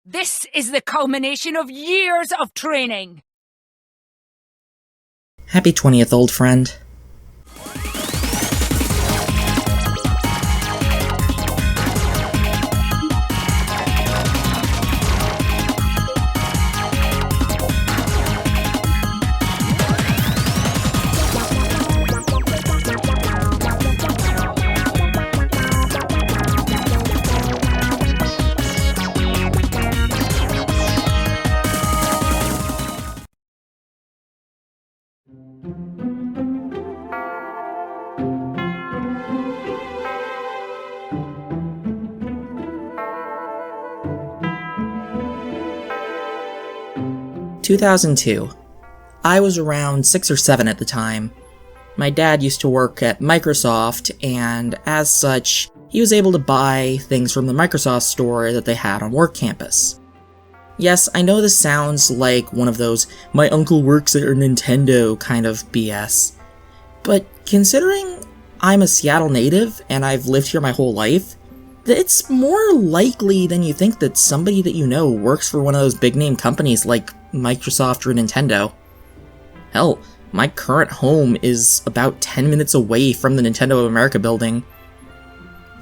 This is the culmination of years of training! Happy 20th, old friend. (2002). I was around 6 or 7 at the time. My dad used to work at Microsoft, and as such, he was able to buy things from the Microsoft store that they had on work campus. Yes, I know this sounds like one of those "my uncle works at Nintendo" kind of BS, but considering I'm a Seattle native and I've lived here my whole life, it's more likely than you think that somebody that you know works for one of those big name companies like Microsoft or Nintendo. Hell, my current home is about 10 minutes away from the Nintendo of America building.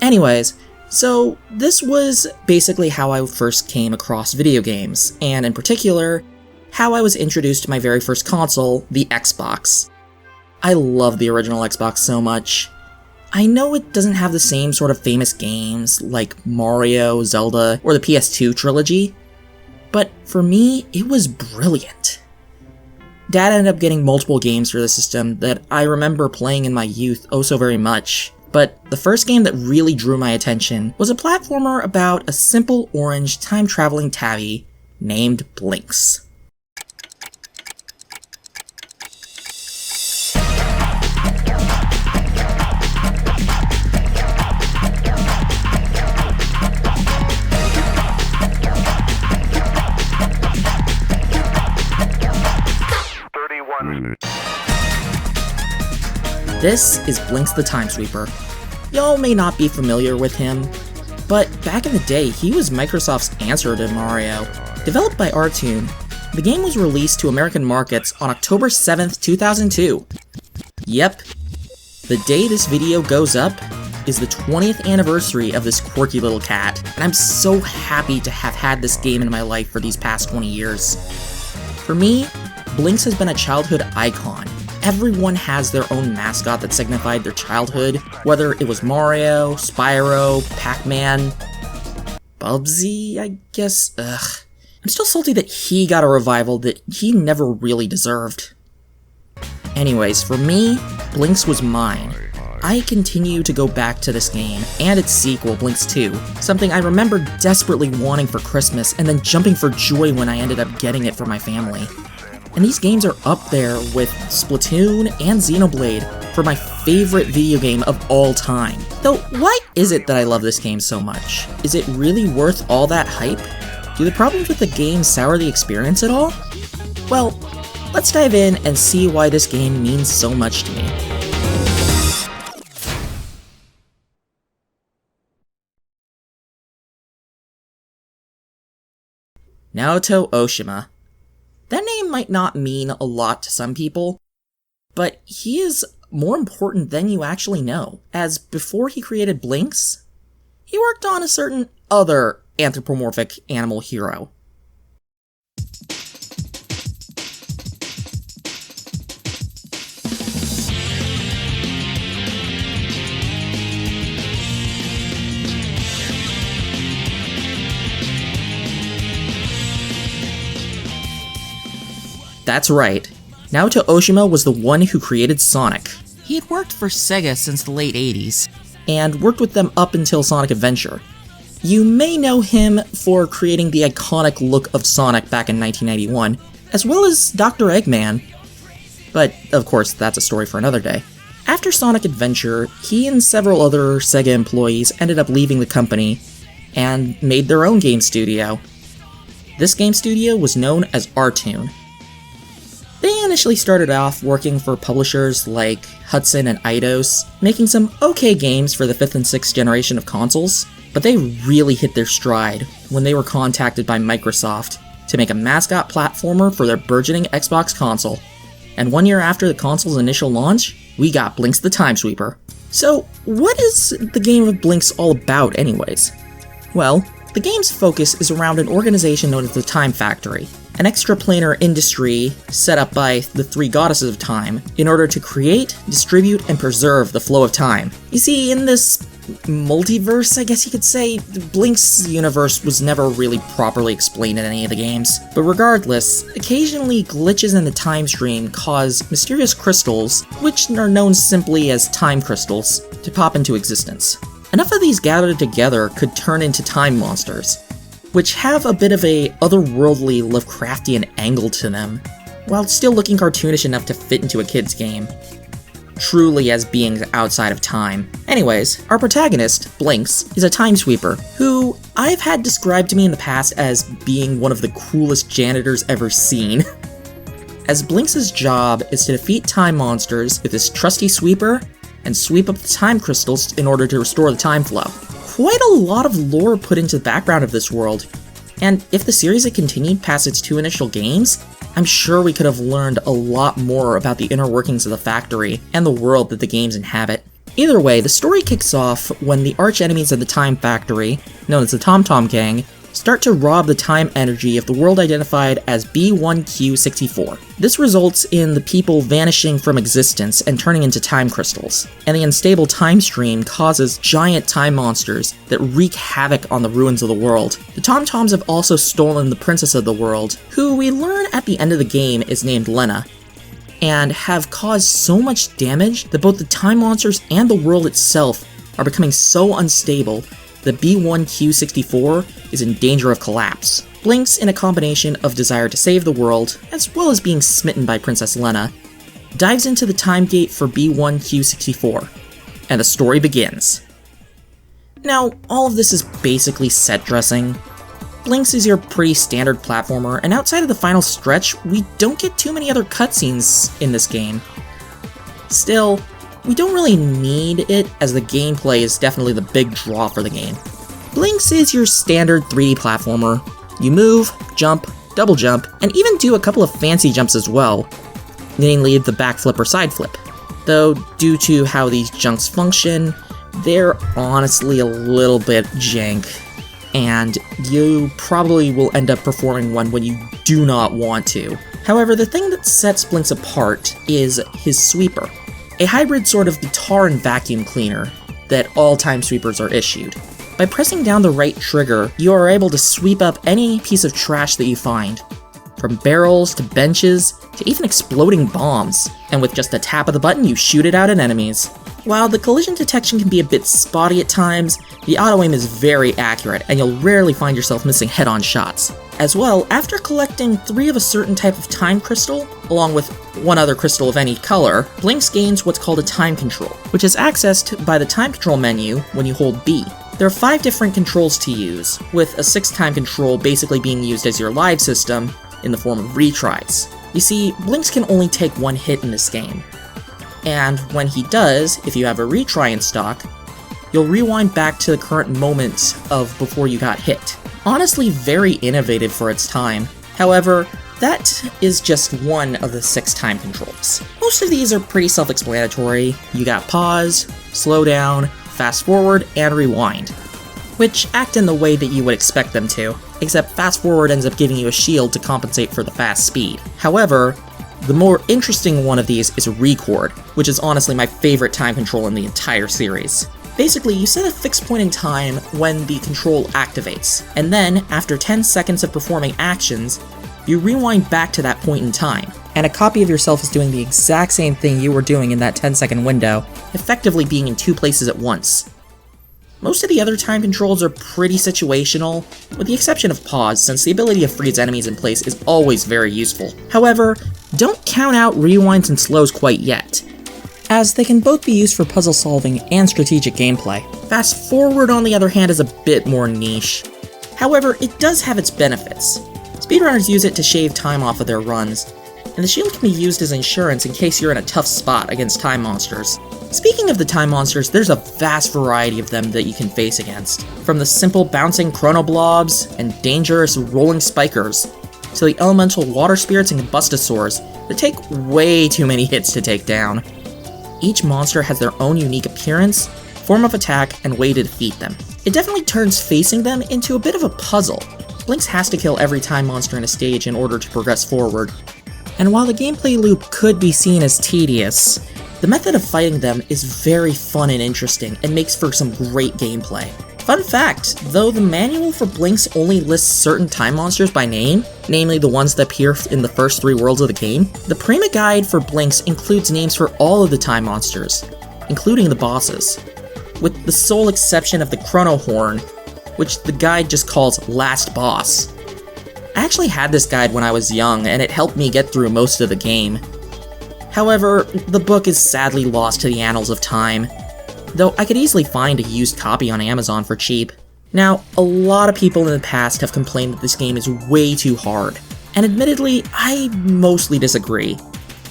Anyways, so this was basically how I first came across video games, and in particular, how I was introduced to my very first console, the Xbox. I love the original Xbox so much. I know it doesn't have the same sort of famous games like Mario, Zelda, or the PS2 trilogy, but for me, it was brilliant. Dad ended up getting multiple games for the system that I remember playing in my youth oh so very much, but the first game that really drew my attention was a platformer about a simple orange time-traveling tabby named Blinx. This is Blinx the Time Sweeper. Y'all may not be familiar with him, but back in the day, he was Microsoft's answer to Mario. Developed by Artoon, the game was released to American markets on October 7th, 2002. Yep, the day this video goes up is the 20th anniversary of this quirky little cat, and I'm so happy to have had this game in my life for these past 20 years. For me, Blinx has been a childhood icon. Everyone has their own mascot that signified their childhood, whether it was Mario, Spyro, Pac-Man, Bubsy, I guess. Ugh. I'm still salty that he got a revival that he never really deserved. Anyways, for me, Blinx was mine. I continue to go back to this game, and its sequel, Blinx 2, something I remember desperately wanting for Christmas and then jumping for joy when I ended up getting it for my family. And these games are up there with Splatoon and Xenoblade for my favorite video game of all time. Though, why is it that I love this game so much? Is it really worth all that hype? Do the problems with the game sour the experience at all? Well, let's dive in and see why this game means so much to me. Naoto Oshima. That name might not mean a lot to some people, but he is more important than you actually know, as before he created Blinx, he worked on a certain other anthropomorphic animal hero. That's right, Naoto Oshima was the one who created Sonic. He had worked for Sega since the late 80s, and worked with them up until Sonic Adventure. You may know him for creating the iconic look of Sonic back in 1991, as well as Dr. Eggman. But, of course, that's a story for another day. After Sonic Adventure, he and several other Sega employees ended up leaving the company, and made their own game studio. This game studio was known as Artoon. They initially started off working for publishers like Hudson and Eidos, making some okay games for the 5th and 6th generation of consoles, But they really hit their stride when they were contacted by Microsoft to make a mascot platformer for their burgeoning Xbox console. And 1 year after the console's initial launch, we got Blinx the Time Sweeper. So, what is the game of Blinx all about anyways? Well, the game's focus is around an organization known as the Time Factory, an extraplanar industry set up by the three goddesses of time in order to create, distribute, and preserve the flow of time. You see, in this multiverse, I guess you could say, Blinx's universe was never really properly explained in any of the games. But regardless, occasionally glitches in the time stream cause mysterious crystals, which are known simply as time crystals, to pop into existence. Enough of these gathered together could turn into time monsters, which have a bit of a otherworldly Lovecraftian angle to them, while still looking cartoonish enough to fit into a kid's game, truly as beings outside of time. Anyways, our protagonist, Blinx, is a time sweeper, who I've had described to me in the past as being one of the coolest janitors ever seen. As Blinx's job is to defeat time monsters with his trusty sweeper and sweep up the time crystals in order to restore the time flow. Quite a lot of lore put into the background of this world, and if the series had continued past its two initial games, I'm sure we could have learned a lot more about the inner workings of the factory and the world that the games inhabit. Either way, the story kicks off when the arch-enemies of the Time Factory, known as the Tom Tom Gang, start to rob the time energy of the world identified as B1Q64. This results in the people vanishing from existence and turning into time crystals, and the unstable time stream causes giant time monsters that wreak havoc on the ruins of the world. The Tom Toms have also stolen the princess of the world, who we learn at the end of the game is named Lena, and have caused so much damage that both the time monsters and the world itself are becoming so unstable that B1Q64 is in danger of collapse. Blinx, in a combination of desire to save the world, as well as being smitten by Princess Lena, dives into the time gate for B1Q64, and the story begins. Now, all of this is basically set dressing. Blinx is your pretty standard platformer, and outside of the final stretch, we don't get too many other cutscenes in this game. Still, we don't really need it, as the gameplay is definitely the big draw for the game. Blinx is your standard 3D platformer. You move, jump, double jump, and even do a couple of fancy jumps as well, namely the backflip or side flip. Though, due to how these jumps function, they're honestly a little bit jank, and you probably will end up performing one when you do not want to. However, the thing that sets Blinx apart is his sweeper, a hybrid sort of guitar and vacuum cleaner that all time sweepers are issued. By pressing down the right trigger, you are able to sweep up any piece of trash that you find, from barrels to benches to even exploding bombs, and with just a tap of the button you shoot it out at enemies. While the collision detection can be a bit spotty at times, the auto-aim is very accurate and you'll rarely find yourself missing head-on shots. As well, after collecting 3 of a certain type of time crystal, along with 1 other crystal of any color, Blinx gains what's called a time control, which is accessed by the time control menu when you hold B. There are 5 different controls to use, with a 6th time control basically being used as your live system in the form of retries. You see, Blinx can only take 1 hit in this game, and when he does, if you have a retry in stock, you'll rewind back to the current moment of before you got hit. Honestly, very innovative for its time. However, that is just one of the 6 time controls. Most of these are pretty self-explanatory. You got pause, slow down, fast forward, and rewind, which act in the way that you would expect them to, except fast forward ends up giving you a shield to compensate for the fast speed. However, the more interesting one of these is record, which is honestly my favorite time control in the entire series. Basically, you set a fixed point in time when the control activates, and then, after 10 seconds of performing actions, you rewind back to that point in time, and a copy of yourself is doing the exact same thing you were doing in that 10-second window, effectively being in 2 places at once. Most of the other time controls are pretty situational, with the exception of pause, since the ability to freeze enemies in place is always very useful. However, don't count out rewinds and slows quite yet, as they can both be used for puzzle solving and strategic gameplay. Fast forward, on the other hand, is a bit more niche. However, it does have its benefits. Speedrunners use it to shave time off of their runs, and the shield can be used as insurance in case you're in a tough spot against time monsters. Speaking of the time monsters, there's a vast variety of them that you can face against. From the simple bouncing chronoblobs and dangerous rolling spikers, to the elemental water spirits and combustosaurs that take way too many hits to take down. Each monster has their own unique appearance, form of attack, and way to defeat them. It definitely turns facing them into a bit of a puzzle. Blinx has to kill every time monster in a stage in order to progress forward. And while the gameplay loop could be seen as tedious, the method of fighting them is very fun and interesting and makes for some great gameplay. Fun fact, though the manual for Blinx only lists certain time monsters by name, namely the ones that appear in the first 3 worlds of the game, the Prima Guide for Blinx includes names for all of the time monsters, including the bosses, with the sole exception of the Chrono Horn, which the guide just calls Last Boss. I actually had this guide when I was young, and it helped me get through most of the game. However, the book is sadly lost to the annals of time, though I could easily find a used copy on Amazon for cheap. Now, a lot of people in the past have complained that this game is way too hard, and admittedly, I mostly disagree,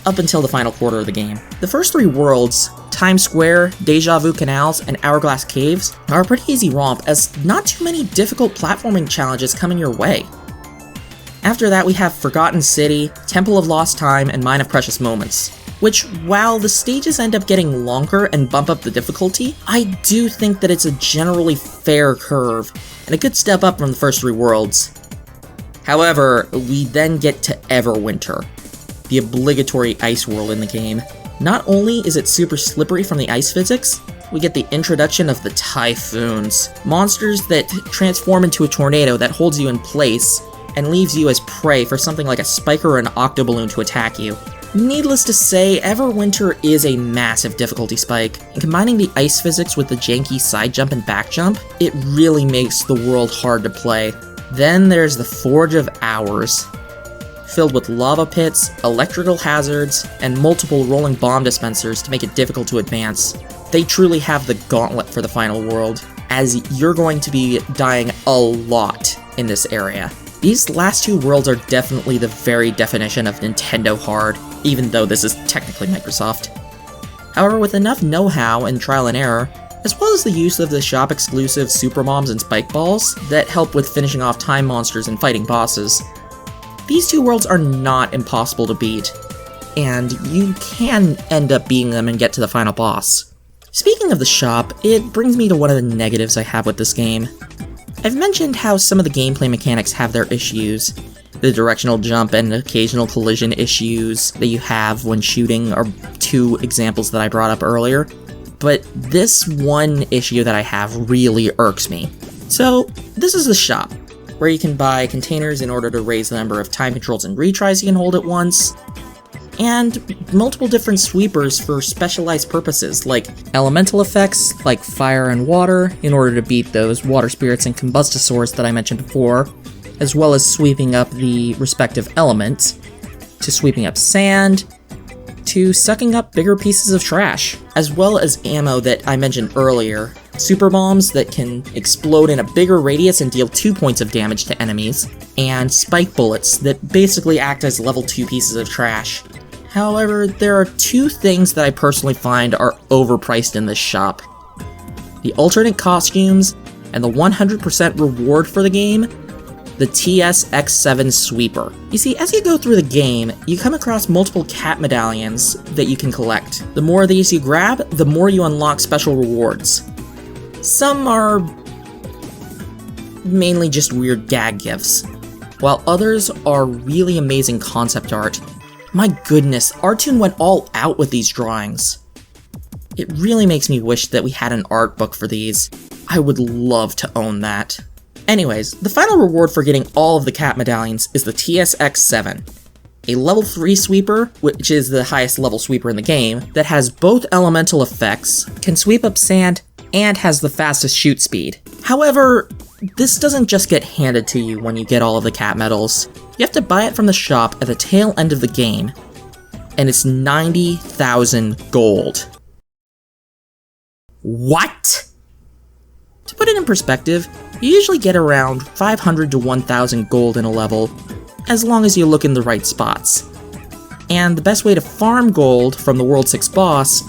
up until the final quarter of the game. The first 3 worlds, Times Square, Deja Vu Canals, and Hourglass Caves, are a pretty easy romp as not too many difficult platforming challenges come in your way. After that we have Forgotten City, Temple of Lost Time, and Mine of Precious Moments, which, while the stages end up getting longer and bump up the difficulty, I do think that it's a generally fair curve, and a good step up from the first 3 worlds. However, we then get to Everwinter, the obligatory ice world in the game. Not only is it super slippery from the ice physics, we get the introduction of the Typhoons, monsters that transform into a tornado that holds you in place and leaves you as prey for something like a spiker or an octoballoon to attack you. Needless to say, Everwinter is a massive difficulty spike, and combining the ice physics with the janky side jump and back jump, it really makes the world hard to play. Then there's the Forge of Hours, filled with lava pits, electrical hazards, and multiple rolling bomb dispensers to make it difficult to advance. They truly have the gauntlet for the final world, as you're going to be dying a lot in this area. These last 2 worlds are definitely the very definition of Nintendo hard, even though this is technically Microsoft. However, with enough know-how and trial and error, as well as the use of the shop-exclusive Super Bombs and Spike Balls that help with finishing off time monsters and fighting bosses, these 2 worlds are not impossible to beat, and you can end up beating them and get to the final boss. Speaking of the shop, it brings me to one of the negatives I have with this game. I've mentioned how some of the gameplay mechanics have their issues. The directional jump and occasional collision issues that you have when shooting are 2 examples that I brought up earlier, but this one issue that I have really irks me. So, this is the shop, where you can buy containers in order to raise the number of time controls and retries you can hold at once, and multiple different sweepers for specialized purposes, like elemental effects like fire and water in order to beat those water spirits and combustosaurs that I mentioned before, as well as sweeping up the respective elements, to sweeping up sand, to sucking up bigger pieces of trash, as well as ammo that I mentioned earlier. Super bombs that can explode in a bigger radius and deal 2 points of damage to enemies, and spike bullets that basically act as level 2 pieces of trash. However, there are 2 things that I personally find are overpriced in this shop. The alternate costumes, and the 100% reward for the game, the TSX7 Sweeper. You see, as you go through the game, you come across multiple cat medallions that you can collect. The more of these you grab, the more you unlock special rewards. Some are mainly just weird gag gifts, while others are really amazing concept art. My goodness, Artoon went all out with these drawings. It really makes me wish that we had an art book for these. I would love to own that. Anyways, the final reward for getting all of the cat medallions is the TSX7, a level 3 sweeper, which is the highest level sweeper in the game, that has both elemental effects, can sweep up sand, and has the fastest shoot speed. However, this doesn't just get handed to you when you get all of the cat medals. You have to buy it from the shop at the tail end of the game, and it's 90,000 gold. What? To put it in perspective, you usually get around 500 to 1,000 gold in a level, as long as you look in the right spots. And the best way to farm gold from the World 6 boss,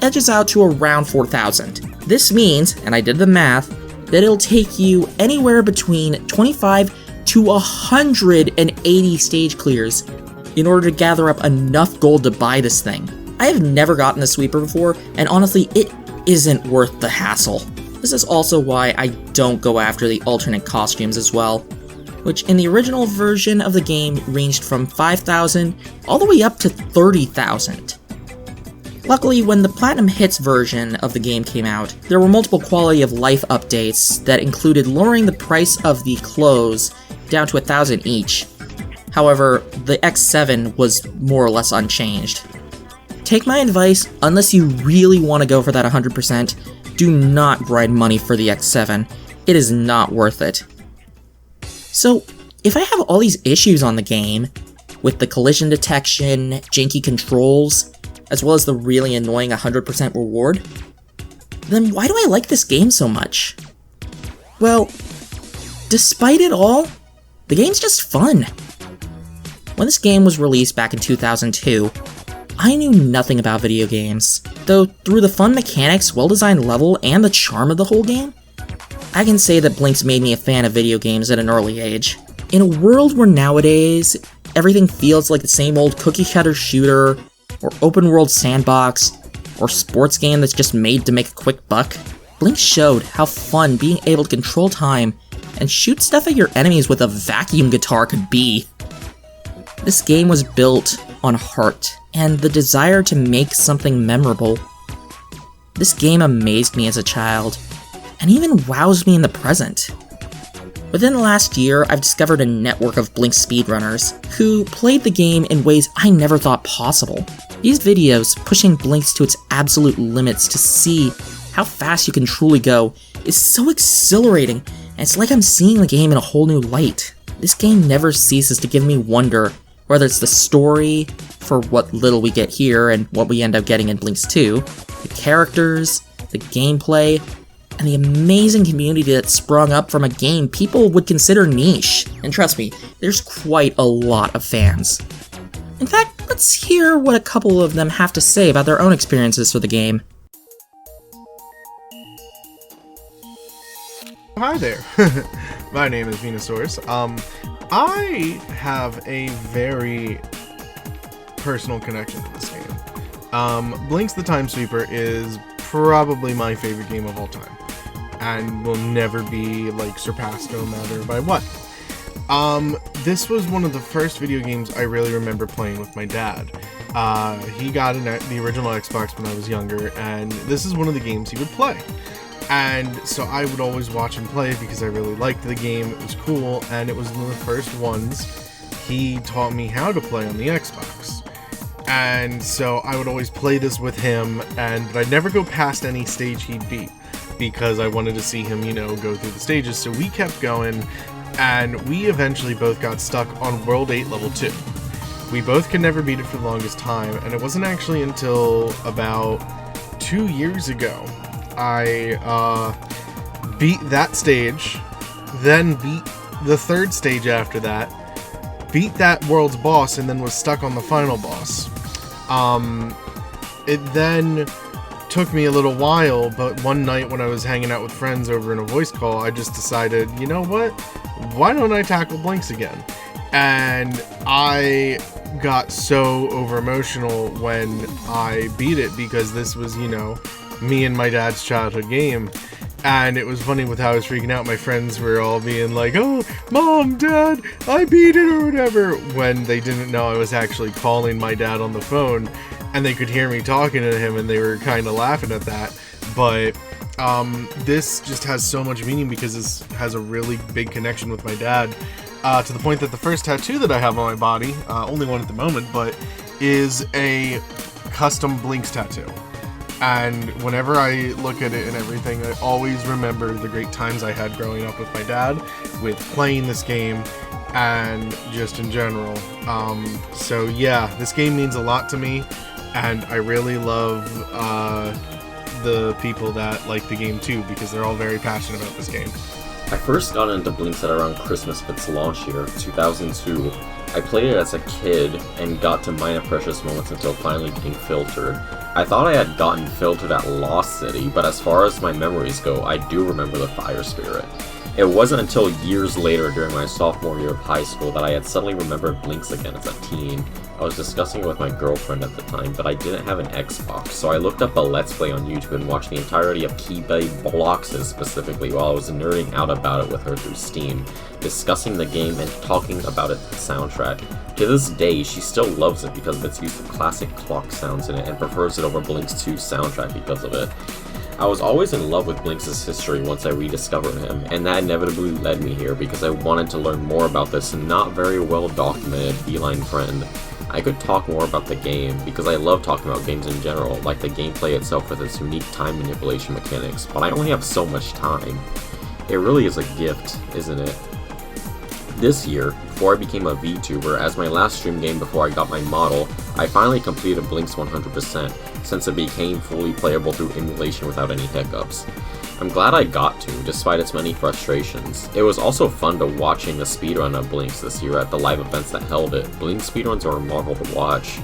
edges out to around 4,000. This means, and I did the math, that it'll take you anywhere between 25 to 180 stage clears in order to gather up enough gold to buy this thing. I have never gotten a sweeper before, and honestly, it isn't worth the hassle. This is also why I don't go after the alternate costumes as well, which in the original version of the game ranged from 5,000 all the way up to 30,000. Luckily, when the Platinum Hits version of the game came out, there were multiple quality of life updates that included lowering the price of the clothes down to 1,000 each. However, the X7 was more or less unchanged. Take my advice, unless you really want to go for that 100%, do not grind money for the X7. It is not worth it. So, if I have all these issues on the game, with the collision detection, janky controls, as well as the really annoying 100% reward, then why do I like this game so much? Well, despite it all, the game's just fun. When this game was released back in 2002, I knew nothing about video games, though through the fun mechanics, well-designed level, and the charm of the whole game, I can say that Blinx made me a fan of video games at an early age. In a world where nowadays, everything feels like the same old cookie-cutter shooter, or open-world sandbox, or sports game that's just made to make a quick buck, Blinx showed how fun being able to control time and shoot stuff at your enemies with a vacuum guitar could be. This game was built on heart and the desire to make something memorable. This game amazed me as a child, and even wows me in the present. Within the last year, I've discovered a network of Blinx speedrunners who played the game in ways I never thought possible. These videos, pushing Blinx to its absolute limits to see how fast you can truly go, is so exhilarating, and it's like I'm seeing the game in a whole new light. This game never ceases to give me wonder, whether it's the story, for what little we get here and what we end up getting in Blinx 2, the characters, the gameplay, and the amazing community that sprung up from a game people would consider niche. And trust me, there's quite a lot of fans. In fact, let's hear what a couple of them have to say about their own experiences for the game. Hi there, my name is Venusaurus. I have a very personal connection to this game. Blinx the Time Sweeper is probably my favorite game of all time, and will never be surpassed no matter by what. This was one of the first video games I really remember playing with my dad. He got the original Xbox when I was younger, and this is one of the games he would play. And so I would always watch him play because I really liked the game, it was cool, and it was one of the first ones he taught me how to play on the Xbox. And so I would always play this with him, but I'd never go past any stage he'd beat, because I wanted to see him, go through the stages. So we kept going, and we eventually both got stuck on World 8 Level 2. We both could never beat it for the longest time, and it wasn't actually until about 2 years ago I beat that stage, then beat the third stage after that, beat that world's boss, and then was stuck on the final boss. It then took me a little while, but one night when I was hanging out with friends over in a voice call, I just decided, you know what? Why don't I tackle Blinx again? And I got so over emotional when I beat it, because this was, me and my dad's childhood game. And it was funny with how I was freaking out. My friends were all being like, "Oh, Mom, Dad, I beat it," or whatever, when they didn't know I was actually calling my dad on the phone, and they could hear me talking to him, and they were kind of laughing at that. But this just has so much meaning because this has a really big connection with my dad, to the point that the first tattoo that I have on my body, only one at the moment, but is a custom Blinx tattoo. And whenever I look at it and everything, I always remember the great times I had growing up with my dad, with playing this game, and just in general. So yeah, this game means a lot to me, and I really love the people that like the game too, because they're all very passionate about this game. I first got into Blinx at around Christmas of its launch year, 2002, I played it as a kid and got to minor precious moments until finally being filtered. I thought I had gotten filtered at Lost City, but as far as my memories go, I do remember the Fire Spirit. It wasn't until years later during my sophomore year of high school that I had suddenly remembered Blinx again as a teen. I was discussing it with my girlfriend at the time, but I didn't have an Xbox, so I looked up a Let's Play on YouTube and watched the entirety of Keyblade Bloxes specifically while I was nerding out about it with her through Steam, discussing the game and talking about its soundtrack. To this day, she still loves it because of its use of classic clock sounds in it and prefers it over Blinx 2's soundtrack because of it. I was always in love with Blinx's history once I rediscovered him, and that inevitably led me here because I wanted to learn more about this not very well documented feline friend. I could talk more about the game because I love talking about games in general, like the gameplay itself with its unique time manipulation mechanics, but I only have so much time. It really is a gift, isn't it? This year, before I became a VTuber, as my last stream game before I got my model, I finally completed Blinx 100%, since it became fully playable through emulation without any hiccups. I'm glad I got to, despite its many frustrations. It was also fun to watching the speedrun of Blinx this year at the live events that held it. Blinx speedruns are a marvel to watch.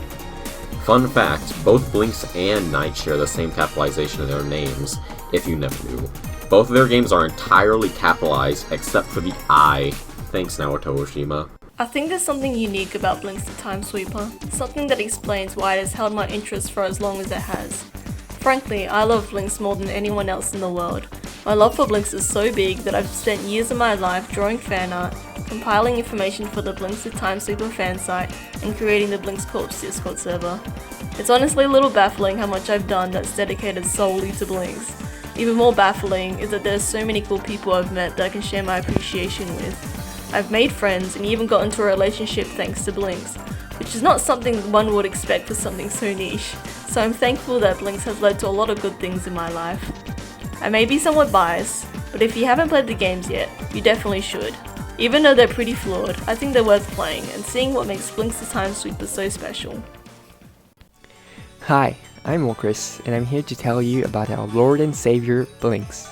Fun fact, both Blinx and Knight share the same capitalization in their names, if you never knew. Both of their games are entirely capitalized, except for the I. Thanks, Naoto Oshima. I think there's something unique about Blinx the Time Sweeper, something that explains why it has held my interest for as long as it has. Frankly, I love Blinx more than anyone else in the world. My love for Blinx is so big that I've spent years of my life drawing fan art, compiling information for the Blinx the Time Sweeper fan site, and creating the Blinx Corpse Discord server. It's honestly a little baffling how much I've done that's dedicated solely to Blinx. Even more baffling is that there's so many cool people I've met that I can share my appreciation with. I've made friends and even got into a relationship thanks to Blinx, which is not something one would expect for something so niche, so I'm thankful that Blinx has led to a lot of good things in my life. I may be somewhat biased, but if you haven't played the games yet, you definitely should. Even though they're pretty flawed, I think they're worth playing and seeing what makes Blinx the Time Sweeper so special. Hi, I'm Wilkris, and I'm here to tell you about our Lord and Savior, Blinx.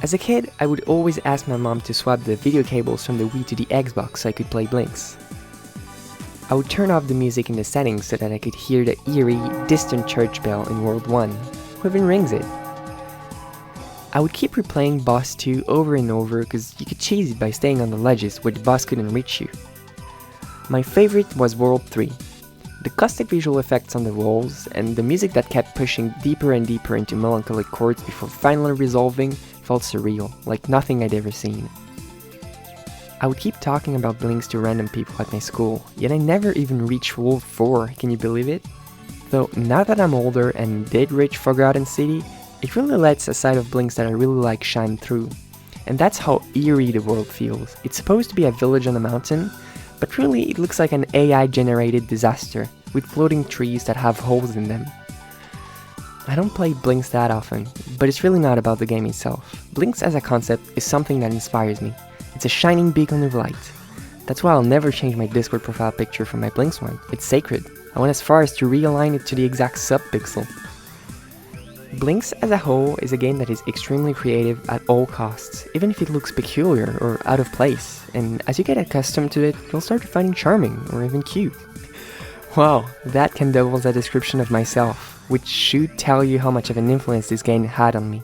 As a kid, I would always ask my mom to swap the video cables from the Wii to the Xbox so I could play Blinx. I would turn off the music in the settings so that I could hear the eerie, distant church bell in World 1. Who even rings it? I would keep replaying Boss 2 over and over because you could chase it by staying on the ledges where the boss couldn't reach you. My favorite was World 3. The caustic visual effects on the walls, and the music that kept pushing deeper and deeper into melancholic chords before finally resolving felt surreal, like nothing I'd ever seen. I would keep talking about Blinx to random people at my school, yet I never even reached World 4, can you believe it? Though now that I'm older and did reach Forgotten City, it really lets a side of Blinx that I really like shine through. And that's how eerie the world feels. It's supposed to be a village on a mountain, but really it looks like an AI-generated disaster, with floating trees that have holes in them. I don't play Blinx that often, but it's really not about the game itself. Blinx as a concept is something that inspires me. It's a shining beacon of light. That's why I'll never change my Discord profile picture from my Blinx one. It's sacred. I went as far as to realign it to the exact sub-pixel. Blinx as a whole is a game that is extremely creative at all costs, even if it looks peculiar or out of place, and as you get accustomed to it, you'll start finding charming or even cute. Wow, that can double as a description of myself, which should tell you how much of an influence this game had on me.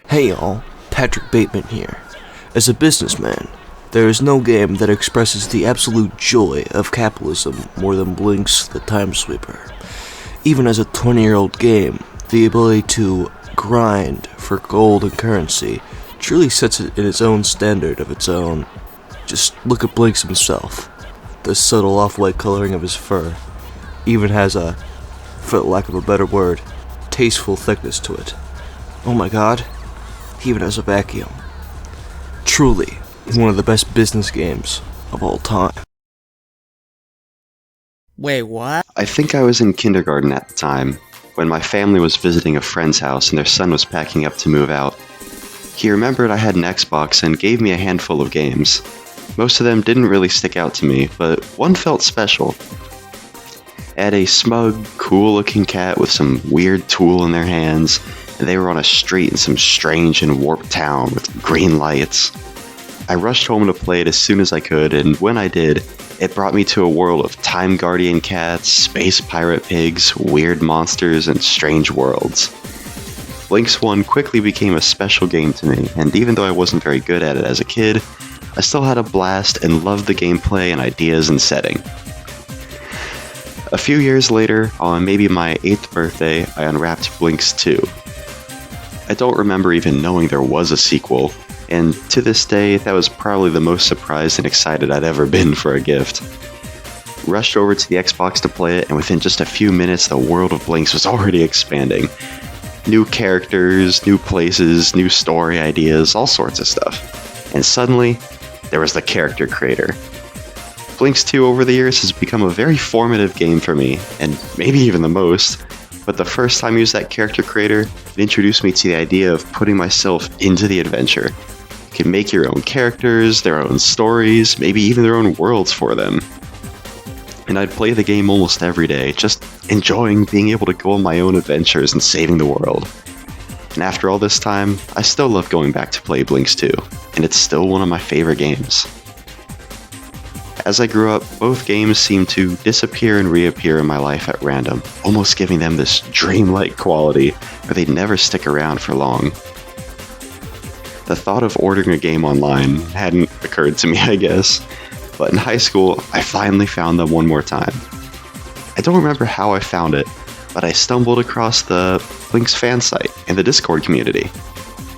Hey y'all, Patrick Bateman here. As a businessman, there is no game that expresses the absolute joy of capitalism more than Blinx the Time Sweeper. Even as a 20-year-old game, the ability to grind for gold and currency truly sets it in its own standard of its own. Just look at Blinx himself. The subtle off-white coloring of his fur even has a, for lack of a better word, tasteful thickness to it. Oh my god, he even has a vacuum. Truly, one of the best business games of all time. Wait, what? I think I was in kindergarten at the time, when my family was visiting a friend's house and their son was packing up to move out. He remembered I had an Xbox and gave me a handful of games. Most of them didn't really stick out to me, but one felt special. It had a smug, cool-looking cat with some weird tool in their hands, and they were on a street in some strange and warped town with green lights. I rushed home to play it as soon as I could, and when I did, it brought me to a world of time guardian cats, space pirate pigs, weird monsters, and strange worlds. Blinx 1 quickly became a special game to me, and even though I wasn't very good at it as a kid, I still had a blast and loved the gameplay and ideas and setting. A few years later, on maybe my 8th birthday, I unwrapped Blinx 2. I don't remember even knowing there was a sequel, and to this day, that was probably the most surprised and excited I'd ever been for a gift. Rushed over to the Xbox to play it, and within just a few minutes, the world of Blinx was already expanding. New characters, new places, new story ideas, all sorts of stuff. And suddenly, there was the character creator. Blinx 2 over the years has become a very formative game for me, and maybe even the most, but the first time I used that character creator, it introduced me to the idea of putting myself into the adventure. You can make your own characters, their own stories, maybe even their own worlds for them. And I'd play the game almost every day, just enjoying being able to go on my own adventures and saving the world. And after all this time, I still love going back to play Blinx 2, and it's still one of my favorite games. As I grew up, both games seemed to disappear and reappear in my life at random, almost giving them this dreamlike quality where they'd never stick around for long. The thought of ordering a game online hadn't occurred to me, I guess, but in high school, I finally found them one more time. I don't remember how I found it, but I stumbled across the Blinx fan site and the Discord community.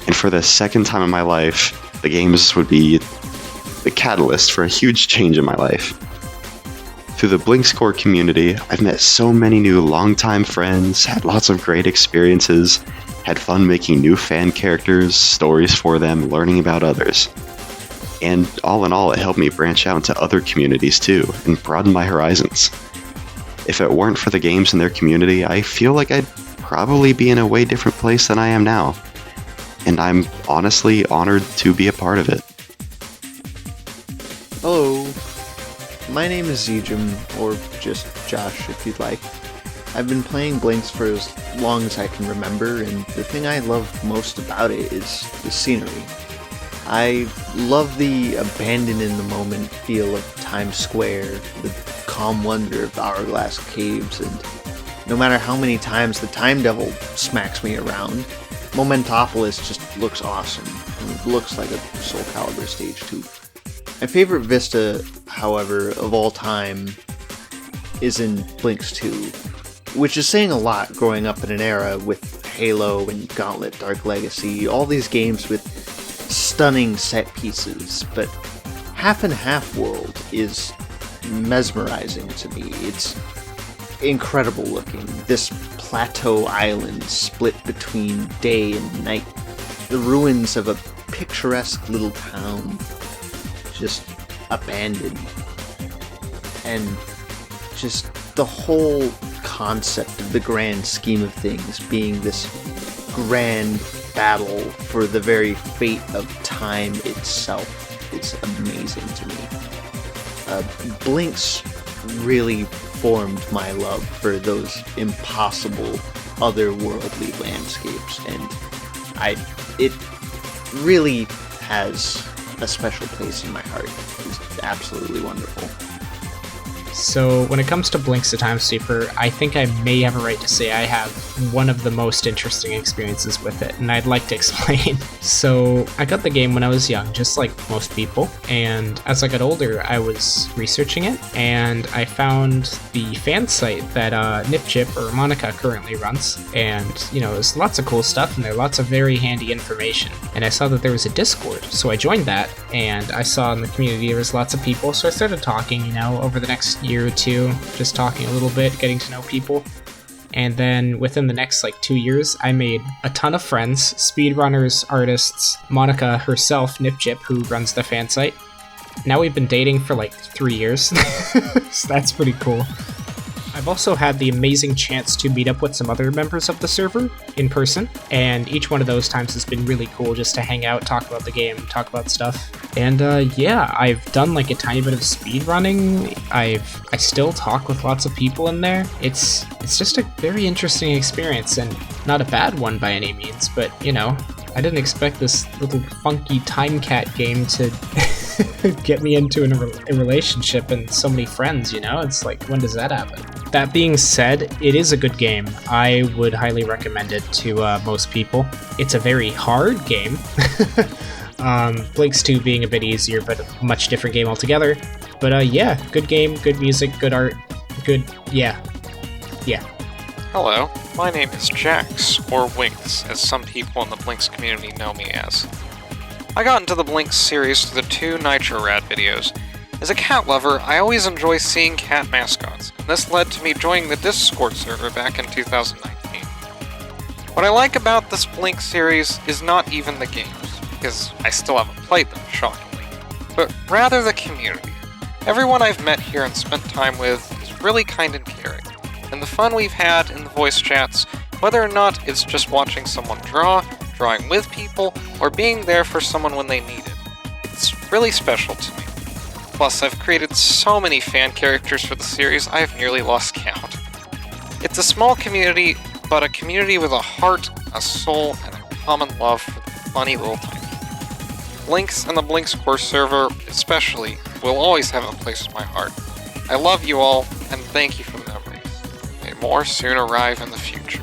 And for the second time in my life, the games would be the catalyst for a huge change in my life. Through the Blinx core community, I've met so many new longtime friends, had lots of great experiences, had fun making new fan characters, stories for them, learning about others. And all in all, it helped me branch out into other communities too, and broaden my horizons. If it weren't for the games and their community, I feel like I'd probably be in a way different place than I am now. And I'm honestly honored to be a part of it. Hello, my name is Zijum, or just Josh if you'd like. I've been playing Blinx for as long as I can remember, and the thing I love most about it is the scenery. I love the abandoned-in-the-moment feel of Times Square, the calm wonder of Hourglass Caves, and no matter how many times the Time Devil smacks me around, Momentopolis just looks awesome, and it looks like a Soul Calibur Stage 2. My favorite vista, however, of all time is in Blinx 2, which is saying a lot growing up in an era with Halo and Gauntlet Dark Legacy, all these games with stunning set pieces, but Half and Half World is mesmerizing to me. It's incredible looking. This plateau island split between day and night. The ruins of a picturesque little town, just abandoned. And just the whole concept of the grand scheme of things being this grand battle for the very fate of time itself is amazing to me. Blinx really formed my love for those impossible otherworldly landscapes, and it really has a special place in my heart. It's absolutely wonderful. So when it comes to Blinx the Time Sweeper, I think I may have a right to say I have one of the most interesting experiences with it, and I'd like to explain. So I got the game when I was young, just like most people, and as I got older, I was researching it, and I found the fan site that Nipchip or Monica currently runs, and there's lots of cool stuff, and there's lots of very handy information. And I saw that there was a Discord, so I joined that, and I saw in the community there was lots of people, so I started talking, over the next year or two, just talking a little bit, getting to know people. And then within the next 2 years, I made a ton of friends, speedrunners, artists, Monica herself, Nipchip, who runs the fan site. Now we've been dating for 3 years, so that's pretty cool. I've also had the amazing chance to meet up with some other members of the server in person, and each one of those times has been really cool just to hang out, talk about the game, talk about stuff. And yeah, I've done a tiny bit of speedrunning. I still talk with lots of people in there. It's just a very interesting experience, and not a bad one by any means, but I didn't expect this little funky Time Cat game to get me into a relationship and so many friends, you know? It's like, when does that happen? That being said, it is a good game. I would highly recommend it to most people. It's a very hard game. Blinx 2 being a bit easier, but a much different game altogether. But yeah, good game, good music, good art, good, yeah. Hello, my name is Jax, or Winx, as some people in the Blinx community know me as. I got into the Blinx series through the 2 Nitro Rad videos. As a cat lover, I always enjoy seeing cat mascots, and this led to me joining the Discord server back in 2019. What I like about this Blinx series is not even the games, because I still haven't played them, shockingly, but rather the community. Everyone I've met here and spent time with is really kind and caring, and the fun we've had in the voice chats, whether or not it's just watching someone draw, drawing with people, or being there for someone when they need it. It's really special to me. Plus, I've created so many fan characters for the series, I have nearly lost count. It's a small community, but a community with a heart, a soul, and a common love for the funny little tiny. Blinx and the Blinx Core server, especially, will always have a place in my heart. I love you all, and thank you for the memories. May more soon arrive in the future.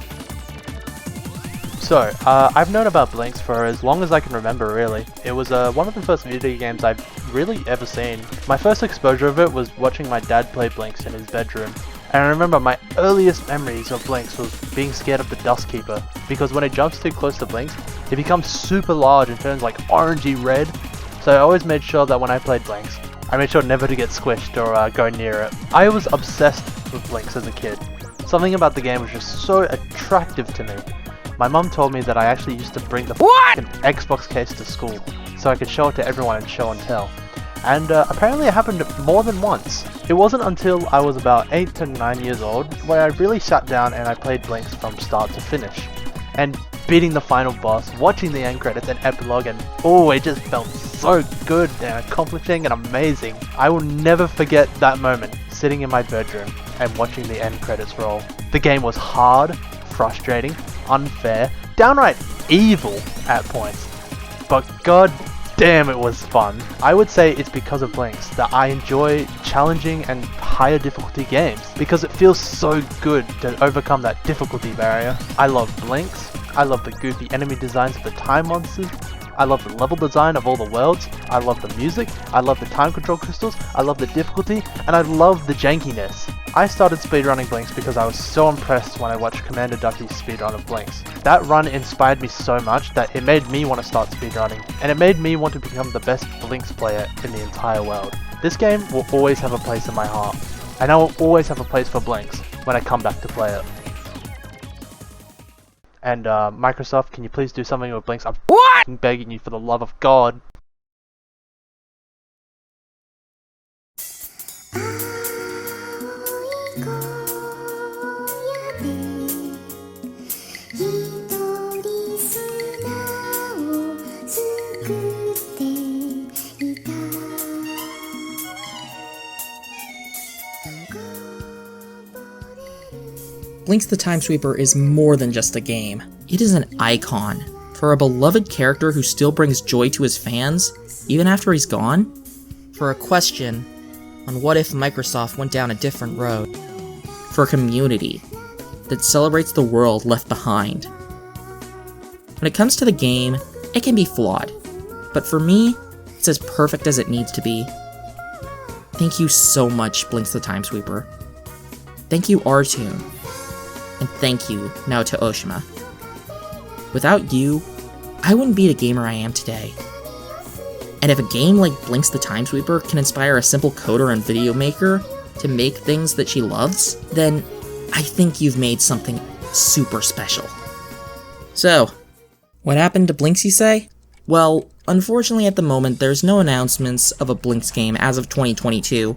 So, I've known about Blinx for as long as I can remember, really. It was one of the first video games I've really ever seen. My first exposure of it was watching my dad play Blinx in his bedroom. And I remember my earliest memories of Blinx was being scared of the Dust Keeper, because when it jumps too close to Blinx, it becomes super large and turns like orangey red. So I always made sure that when I played Blinx, I made sure never to get squished or go near it. I was obsessed with Blinx as a kid. Something about the game was just so attractive to me. My mum told me that I actually used to bring the Xbox case to school, so I could show it to everyone and show and tell. And apparently it happened more than once. It wasn't until I was about 8 to 9 years old where I really sat down and I played Blinx from start to finish. And beating the final boss, watching the end credits and epilogue, and oh, it just felt so good and accomplishing and amazing. I will never forget that moment, sitting in my bedroom and watching the end credits roll. The game was hard, frustrating, unfair, downright evil at points, but god damn it was fun. I would say it's because of Blinx that I enjoy challenging and higher difficulty games, because it feels so good to overcome that difficulty barrier. I love Blinx, I love the goofy enemy designs of the time monsters, I love the level design of all the worlds, I love the music, I love the time control crystals, I love the difficulty, and I love the jankiness. I started speedrunning Blinx because I was so impressed when I watched Commander Ducky's speedrun of Blinx. That run inspired me so much that it made me want to start speedrunning, and it made me want to become the best Blinx player in the entire world. This game will always have a place in my heart, and I will always have a place for Blinx when I come back to play it. And Microsoft, can you please do something with Blinx? I'm begging you for the love of God. Blinx the Time Sweeper is more than just a game. It is an icon for a beloved character who still brings joy to his fans, even after he's gone. For a question on what if Microsoft went down a different road. For a community that celebrates the world left behind. When it comes to the game, it can be flawed, but for me, it's as perfect as it needs to be. Thank you so much, Blinx the Time Sweeper. Thank you, Artoon. And thank you, Naoto Oshima. Without you, I wouldn't be the gamer I am today. And if a game like Blinx the Time Sweeper can inspire a simple coder and video maker to make things that she loves, then I think you've made something super special. So, what happened to Blinx, you say? Well, unfortunately at the moment there's no announcements of a Blinx game as of 2022,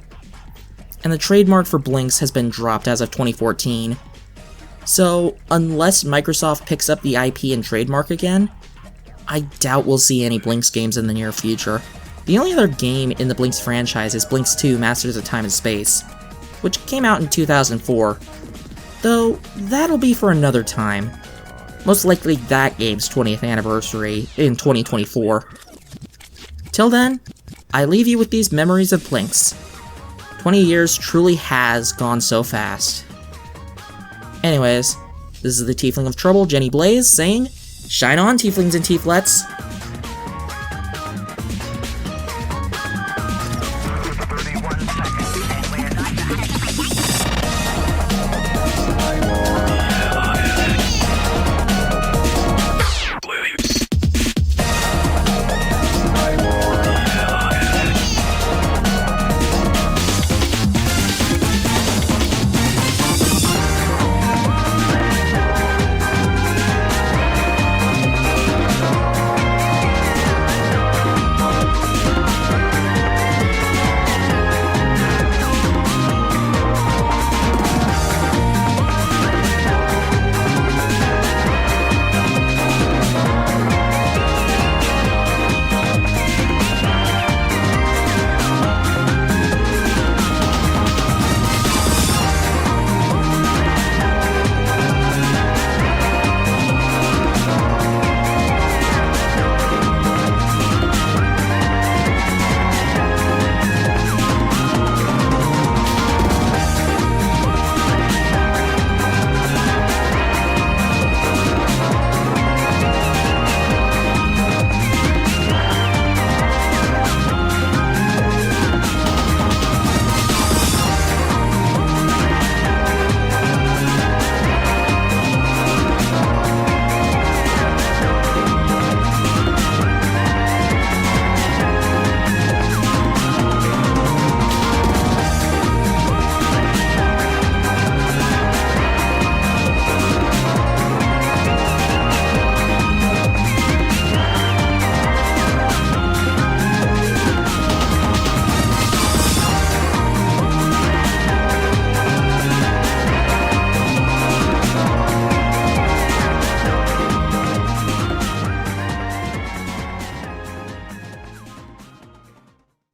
and the trademark for Blinx has been dropped as of 2014. So, unless Microsoft picks up the IP and trademark again, I doubt we'll see any Blinx games in the near future. The only other game in the Blinx franchise is Blinx 2 Masters of Time and Space, which came out in 2004, though that'll be for another time. Most likely that game's 20th anniversary in 2024. Till then, I leave you with these memories of Blinx. 20 years truly has gone so fast. Anyways, this is the Tiefling of Trouble, Jenny Blaze, saying, shine on, Tieflings and Tieflets!